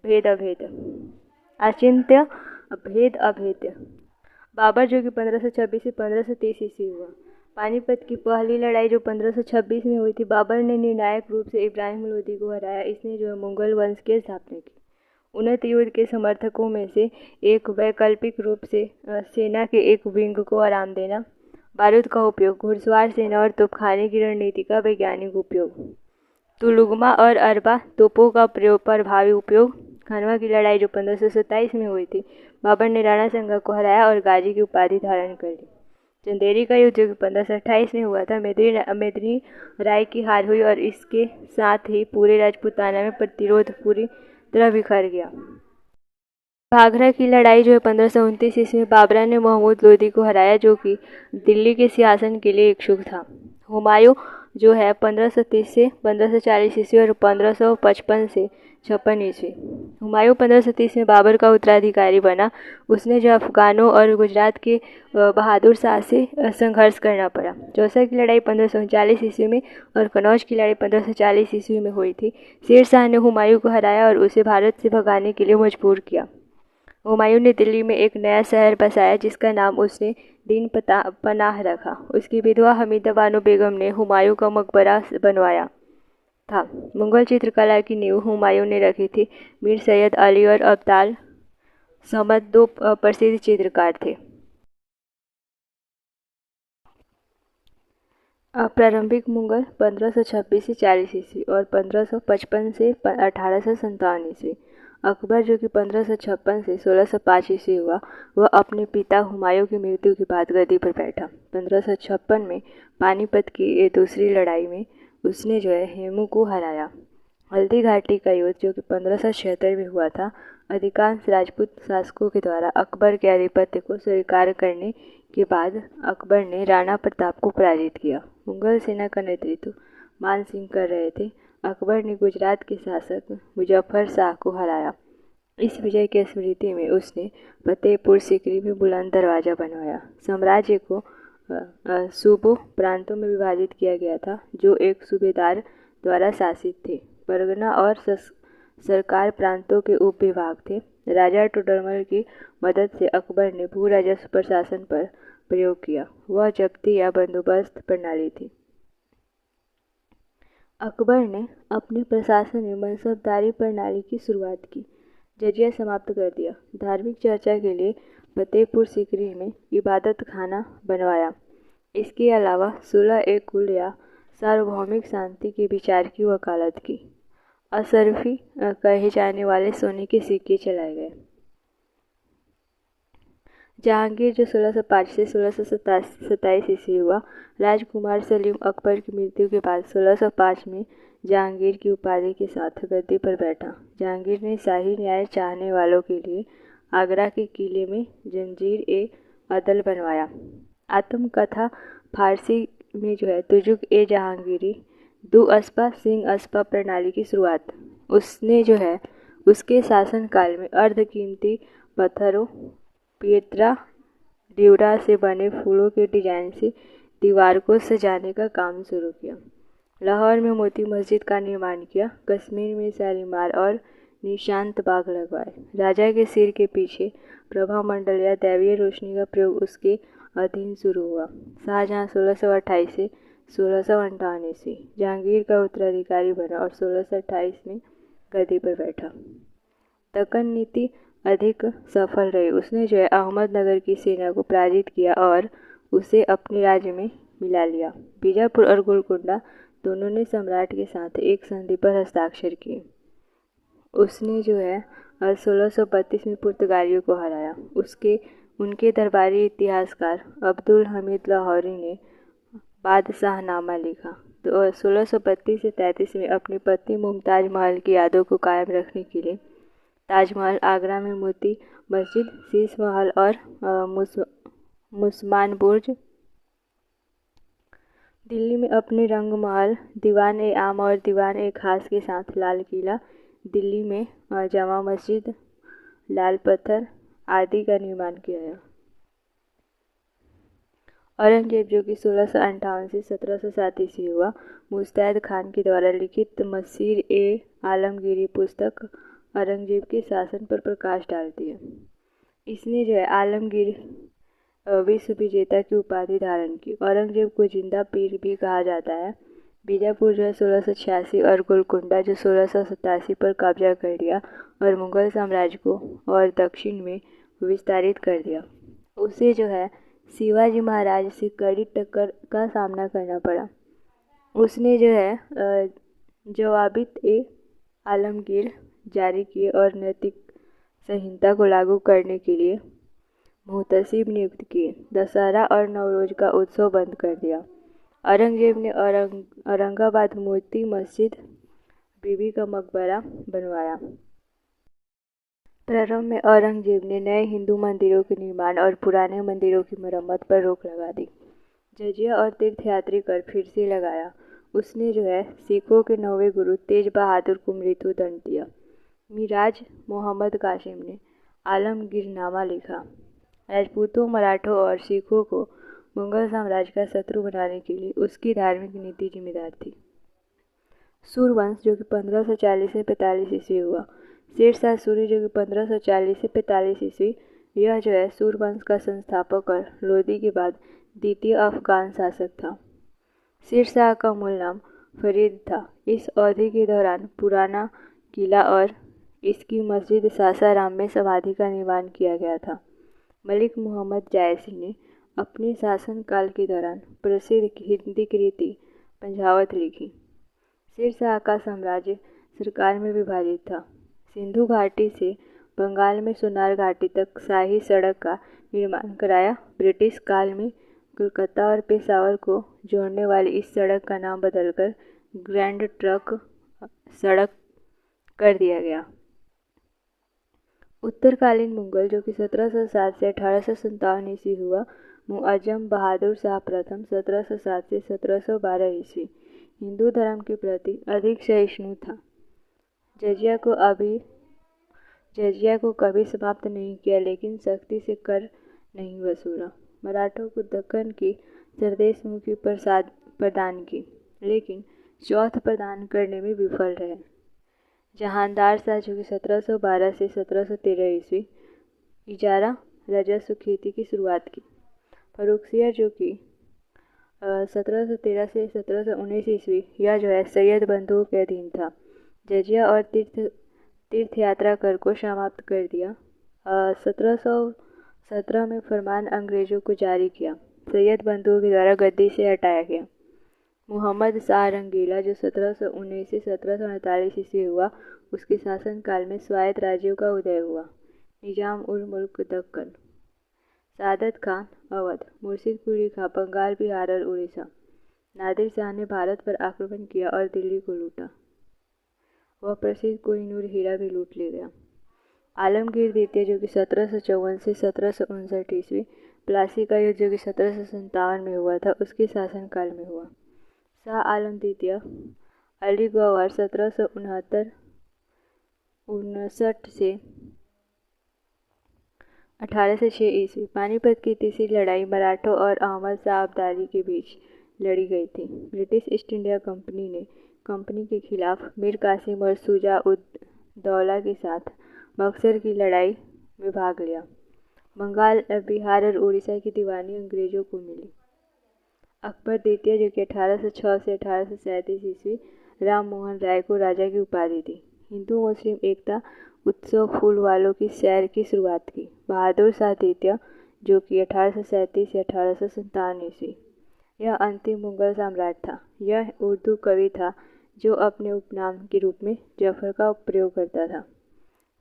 भेद अभेद्य। बाबर जो कि 1526 से 1530 ईस्वी हुआ। पानीपत की पहली लड़ाई जो 1526 में हुई थी, बाबर ने निर्णायक रूप से इब्राहिम लोदी को हराया। इसने जो है मुगल वंश की स्थापना की। उन्नत युद्ध के समर्थकों में से एक वैकल्पिक रूप से सेना के एक विंग को आराम देना, बारूद का उपयोग, घुड़सवार सेना और तोपखाने की रणनीति का वैज्ञानिक उपयोग, तुलुगमा और अरबा तोपों का प्रभावी उपयोग। खानवा की लड़ाई जो 1527 में हुई थी, बाबर ने राणा संगा को हराया और गाजी की उपाधि धारण कर ली। चंदेरी का युद्ध जो कि 1528 में हुआ था, मेदिनी राय की हार हुई और इसके साथ ही पूरे राजपूताना में प्रतिरोध पूरी तरह बिखर गया। घाघरा की लड़ाई जो है 1529 ईस्वी में बाबरा ने महमूद लोदी को हराया, जो कि दिल्ली के सिंहासन के लिए इच्छुक था। हुमायूं जो है 1530 से 1540 ईस्वी और 1555 से 56 ईस्वी। हुमायूं 1530 में बाबर का उत्तराधिकारी बना। उसने जो अफगानों और गुजरात के बहादुर शाह से संघर्ष करना पड़ा। चौसा की लड़ाई 1539 ईस्वी में और कनौज की लड़ाई 1540 ईस्वी में हुई थी। शेर शाह ने हुमायूं को हराया और उसे भारत से भगाने के लिए मजबूर किया। हुमायूं ने दिल्ली में एक नया शहर बसाया जिसका नाम उसने दीन पनाह रखा। उसकी विधवा हमीदा बानो बेगम ने हुमायूं का मकबरा बनवाया था। मुगल चित्रकला की नींव हुमायूं ने रखी थी। मीर सैयद अली और अब्दाल समद दो प्रसिद्ध चित्रकार थे। प्रारंभिक मुगल 1526 से 40 ईस्वी और 1555 से 1857 ईस्वी। अकबर जो कि 1556 से 1605 ईस्वी हुआ, वह अपने पिता हुमायूं की मृत्यु के बाद गद्दी पर बैठा। 1556 में पानीपत की दूसरी लड़ाई में उसने जो है हेमू को हराया। हल्दी घाटी का युद्ध जो कि 1576 में हुआ था, अधिकांश राजपूत शासकों के द्वारा अकबर के आधिपत्य को स्वीकार करने के बाद अकबर ने राणा प्रताप को पराजित किया। मुगल सेना का नेतृत्व मान सिंह कर रहे थे। अकबर ने गुजरात के शासक मुजफ्फर शाह को हराया। इस विजय की स्मृति में उसने फतेहपुर सीकरी में बुलंद दरवाजा बनवाया। साम्राज्य को सूबों प्रांतों में विभाजित किया गया था जो एक सूबेदार द्वारा शासित थे। परगना और सरकार प्रांतों के उप विभाग थे। राजा टोडरमल की मदद से अकबर ने भू राजस्व प्रशासन पर प्रयोग किया। वह जब्ती या बंदोबस्त प्रणाली थी। अकबर ने अपने प्रशासन में मनसबदारी प्रणाली की शुरुआत की। जजिया समाप्त कर दिया। धार्मिक चर्चा के लिए फतेहपुर सीकरी में इबादत खाना बनवाया। इसके अलावा 16 एक कुल या सार्वभौमिक शांति के विचार की वकालत की। अशरफी कहे जाने वाले सोने के सिक्के चलाए गए। जहांगीर जो 1605 से 1627 ईस्वी हुआ, राजकुमार सलीम अकबर की मृत्यु के बाद 1605 में जहांगीर की उपाधि के साथ गद्दी पर बैठा। जहांगीर ने शाही न्याय चाहने वालों के लिए आगरा के किले में जंजीर ए अदल बनवाया। आत्मकथा फारसी में जो है तुजुक ए जहांगीरी दो अस्पा सिंह अस्पा प्रणाली की शुरुआत। उसने जो है उसके शासनकाल में अर्धकीमती पत्थरों, पीतरा, ड्यूरा से बने फूलों के डिजाइन से दीवार को सजाने का काम शुरू किया। लाहौर में मोती मस्जिद का निर्माण किया। कश्मीर में शालीमार और निशांत बाग लगवाए। राजा के सिर के पीछे प्रभामंडल या दैवीय रोशनी का प्रयोग उसके अधीन शुरू हुआ। शाहजहां 1628 से 1658 ईस्वी जहांगीर का उत्तराधिकारी बना और 1628 में गद्दी पर बैठा। दक्कन नीति अधिक सफल रही। उसने जो है अहमदनगर की सेना को पराजित किया और उसे अपने राज्य में मिला लिया। बीजापुर और गोलकुंडा दोनों ने सम्राट के साथ एक संधि पर हस्ताक्षर किए। उसने जो है 1632 में पुर्तगालियों को हराया। उनके दरबारी इतिहासकार अब्दुल हमीद लाहौरी ने बादशाहनामा लिखा। तो 1632 से 33 में अपनी पत्नी मुमताज महल की यादों को कायम रखने के लिए ताजमहल, आगरा में मोती मस्जिद, शीश महल और मुसमान बुर्ज, दिल्ली में अपने रंग महल, दीवान ए आम और दीवान ए खास के साथ लाल किला, दिल्ली में जामा मस्जिद, लाल पत्थर आदि का निर्माण किया है। औरंगजेब जो कि 1658 से 1707 ईस्वी हुआ, मुस्तैद खान के द्वारा लिखित मसीर ए आलमगीरी पुस्तक औरंगजेब के शासन पर प्रकाश डालती है। इसने जो है आलमगीर विश्व विजेता की उपाधि धारण की। औरंगजेब को जिंदा पीर भी कहा जाता है। बीजापुर जो है 1686 और गोलकुंडा जो 1687 पर कब्जा कर लिया और मुगल साम्राज्य को और दक्षिण में विस्तारित कर दिया। उसे जो है शिवाजी महाराज से कड़ी टक्कर का सामना करना पड़ा। उसने जो है जवाबित ए आलमगीर जारी किए और नैतिक संहिता को लागू करने के लिए मुहतसिब नियुक्त किए। दशहरा और नवरोज का उत्सव बंद कर दिया। औरंगजेब ने औरंगाबाद मोती मस्जिद, बीबी का मकबरा बनवाया। प्रारंभ में औरंगजेब ने नए हिंदू मंदिरों के निर्माण और पुराने मंदिरों की मरम्मत पर रोक लगा दी। जजिया और तीर्थयात्री कर फिर से लगाया। उसने जो है सिखों के 9वें गुरु तेज बहादुर को मृत्यु दंड दिया। मिराज मोहम्मद कासिम ने आलमगीरनामा लिखा। राजपूतों, मराठों और सिखों को मुगल साम्राज्य का शत्रु बनाने के लिए उसकी धार्मिक नीति जिम्मेदार थी। सूर्यवंश जो कि 1540 से 45 ईस्वी हुआ। शेरशाह सूरी जो कि 1540 से 45 ईस्वी, यह जो है सूर्यवंश का संस्थापक और लोदी के बाद द्वितीय अफगान शासक था। शेरशाह का मूल नाम फरीद था। इस अवधि के दौरान पुराना किला और इसकी मस्जिद सासाराम में समाधि का निर्माण किया गया था। मलिक मोहम्मद जायसी ने अपने शासनकाल के दौरान प्रसिद्ध हिंदी कृति पंजावत लिखी। शेरशाह का साम्राज्य सरकार में विभाजित था। सिंधु घाटी से बंगाल में सोनार घाटी तक शाही सड़क का निर्माण कराया। ब्रिटिश काल में कलकत्ता और पेशावर को जोड़ने वाली इस सड़क का नाम बदलकर ग्रैंड ट्रंक सड़क कर दिया गया। उत्तरकालीन मुगल जो कि 1707 से 1857 ईस्वी हुआ। मुअज्जम बहादुर शाह प्रथम 1707 से 1712 ईस्वी हिंदू धर्म के प्रति अधिक सहिष्णु था। जजिया को कभी समाप्त नहीं किया, लेकिन सख्ती से कर नहीं वसूला। मराठों को दक्कन की सरदेशमुखी प्रदान की, लेकिन चौथ प्रदान करने में विफल रहे। जहानदार शाह जो कि 1712 से 1713 ईस्वी इजारा राजस्व खेती की शुरुआत की। फर्रुखसियर जो कि 1713 से 1719 ईस्वी, यह जो है सैयद बंधुओं के अधीन था। जजिया और तीर्थ यात्रा कर को समाप्त कर दिया। 1717 में फरमान अंग्रेजों को जारी किया। सैयद बंधुओं के द्वारा गद्दी से हटाया गया। मोहम्मद शाह रंगीला जो 1719 से 1748 ईस्वी हुआ, उसके शासनकाल में स्वायत्त राज्यों का उदय हुआ। निजाम उल मुल्क दक्कन। सादत खान अवध, मुर्शिद कुली खां बंगाल, बिहार और उड़ीसा। नादिर शाह ने भारत पर आक्रमण किया और दिल्ली को लूटा। वह प्रसिद्ध कोहिनूर हीरा भी लूट ले गया। आलमगीर द्वितीय जो कि 1754 से 1759 ईस्वी, प्लासी का युद्ध जो कि 1757 में हुआ था, उसके शासनकाल में हुआ। शाह आलम द्वितीय अली गौहर 1759 से 1806 ईस्वी। पानीपत की तीसरी लड़ाई मराठों और अहमद शाह अब्दाली के बीच लड़ी गई थी। ब्रिटिश ईस्ट इंडिया कंपनी ने कंपनी के खिलाफ मीर कासिम और शुजा उद दौला के साथ बक्सर की लड़ाई में भाग लिया। बंगाल, बिहार और उड़ीसा की दीवानी अंग्रेजों को मिली। अकबर द्वितीय जो कि 1806 से 1837 ईस्वी, राम मोहन राय को राजा की उपाधि दी। हिंदू मुस्लिम एकता उत्सव फूल वालों की सैर की शुरुआत की। बहादुर शाह द्वितीय जो कि 1837 से 1857 ईस्वी, यह अंतिम मुगल सम्राट था। यह उर्दू कवि था जो अपने उपनाम के रूप में जफर का प्रयोग करता था।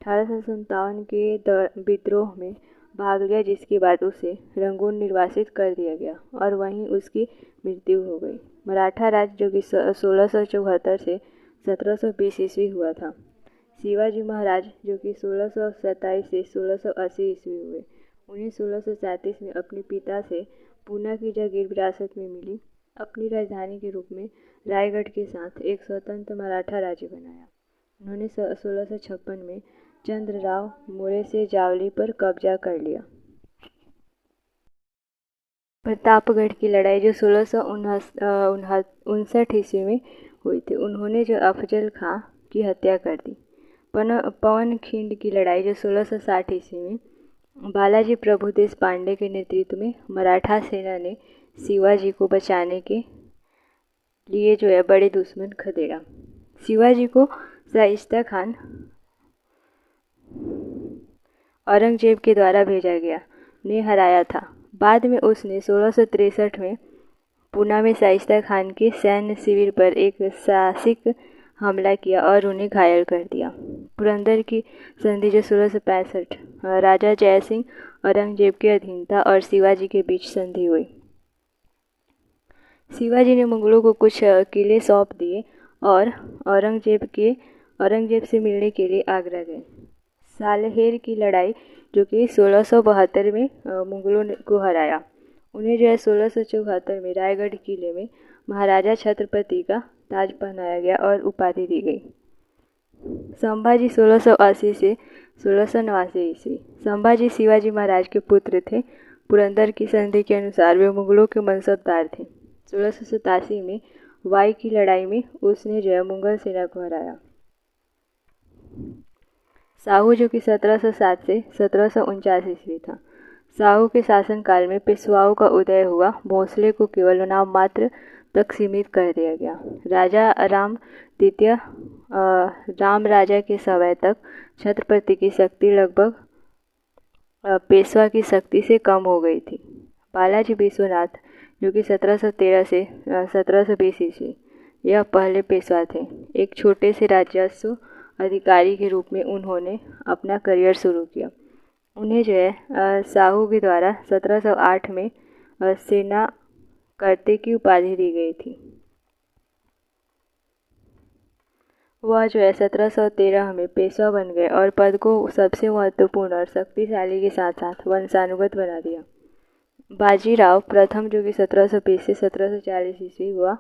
1857 के विद्रोह में भाग लिया, जिसके बाद उसे रंगून निर्वासित कर दिया गया और वहीं उसकी मृत्यु हो गई। मराठा राज जो कि 1674 से 1720 ईस्वी हुआ था। शिवाजी महाराज जो कि 1627 से 1680 ईस्वी हुए। उन्हें 1637 में अपने पिता से पूना की जागीर विरासत में मिली। अपनी राजधानी के रूप में रायगढ़ के साथ एक स्वतंत्र मराठा राज्य बनाया। उन्होंने 1656 में चंद्रराव मोरे से जावली पर कब्जा कर लिया। प्रतापगढ़ की लड़ाई जो 1659 ईस्वी में हुई थी, उन्होंने जो अफजल खां की हत्या कर दी। पवनखिंड की लड़ाई जो 1660 ईस्वी में बालाजी प्रभु देश पांडे के नेतृत्व में मराठा सेना ने शिवाजी को बचाने के लिए जो है बड़े दुश्मन खदेड़ा। शिवाजी को शाइस्ता खान औरंगजेब के द्वारा भेजा गया ने हराया था। बाद में उसने 1663 में पूना में शाइस्ता खान के सैन्य शिविर पर एक साहसिक हमला किया और उन्हें घायल कर दिया। पुरंदर की संधि जो 1665, राजा जयसिंह औरंगजेब के अधीन था और शिवाजी के बीच संधि हुई। शिवाजी ने मुगलों को कुछ किले सौंप दिए और औरंगजेब से मिलने के लिए आगरा गए। सालहेर की लड़ाई जो कि 1672 में मुगलों को हराया। उन्हें जो है 1674 में रायगढ़ किले में महाराजा छत्रपति का ताज पहनाया गया और उपाधि दी गई। संभाजी 1680 से 1689 ईस्वी। संभाजी शिवाजी महाराज के पुत्र थे। पुरंदर की संधि के अनुसार वे मुगलों के मनसबदार थे। 1687 में वाई की लड़ाई में उसने जय मुगल सेना को हराया। साहू जो कि 1707 से 1749 ईस्वी था। साहू के शासनकाल में पेशवाओं का उदय हुआ। भोंसले को केवल नाम मात्र तक सीमित कर दिया गया। राजा राम द्वितीय राम राजा के समय तक छत्रपति की शक्ति लगभग पेशवा की शक्ति से कम हो गई थी। बालाजी विश्वनाथ जो कि 1713 से 1720 ईस्वी, यह पहले पेशवा थे। एक छोटे से राजस्व अधिकारी के रूप में उन्होंने अपना करियर शुरू किया। उन्हें जो है साहू के द्वारा 1708 में सेना करते की उपाधि दी गई थी। वह जो है 1713 में पेशवा बन गए और पद को सबसे महत्वपूर्ण और शक्तिशाली के साथ साथ वंशानुगत बना दिया। बाजीराव प्रथम जो कि 1720 से 1740 ईस्वी हुआ,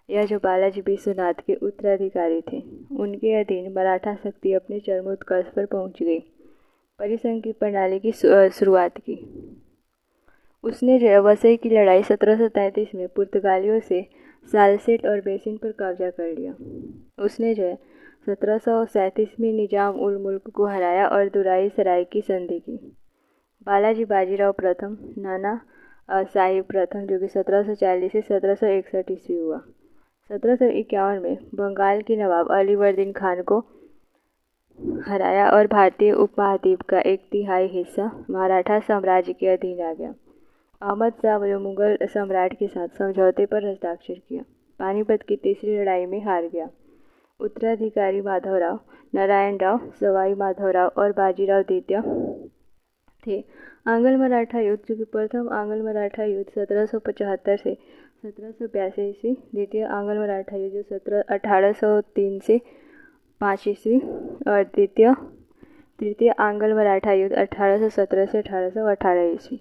यह जो बालाजी विश्वनाथ के उत्तराधिकारी थे, उनके अधीन मराठा शक्ति अपने चरमोत्कर्ष पर पहुंच गई। परिसंघ की प्रणाली की शुरुआत की। उसने जो है वसई की लड़ाई 1733 में पुर्तगालियों से सालसेट और बेसिन पर कब्जा कर लिया। उसने जो है 1737 में निजाम उल मुल्क को हराया और दुराई सराय की संधि की। बालाजी बाजीराव प्रथम नाना साहिब प्रथम जो कि 1740 से 1761 ईस्वी हुआ। 1751 में बंगाल के नवाब अलीवर्दीन खान को हराया और भारतीय उपमहाद्वीप का 1/3 हिस्सा मराठा साम्राज्य के अधीन आ गया। अहमद शाह ने मुगल सम्राट के साथ समझौते पर हस्ताक्षर किया। पानीपत की तीसरी लड़ाई में हार गया। उत्तराधिकारी माधवराव, नारायण राव, सवाई माधवराव और बाजीराव द्वितीय थे। आंग्ल मराठा युद्ध जो कि प्रथम आंग्ल मराठा युद्ध 1775 से 1782 ईस्वी, द्वितीय आंग्ल मराठा युद्ध जो 1803 से 5 ईस्वी और तृतीय आंग्ल मराठा युद्ध 1817 से 1818 ईस्वी।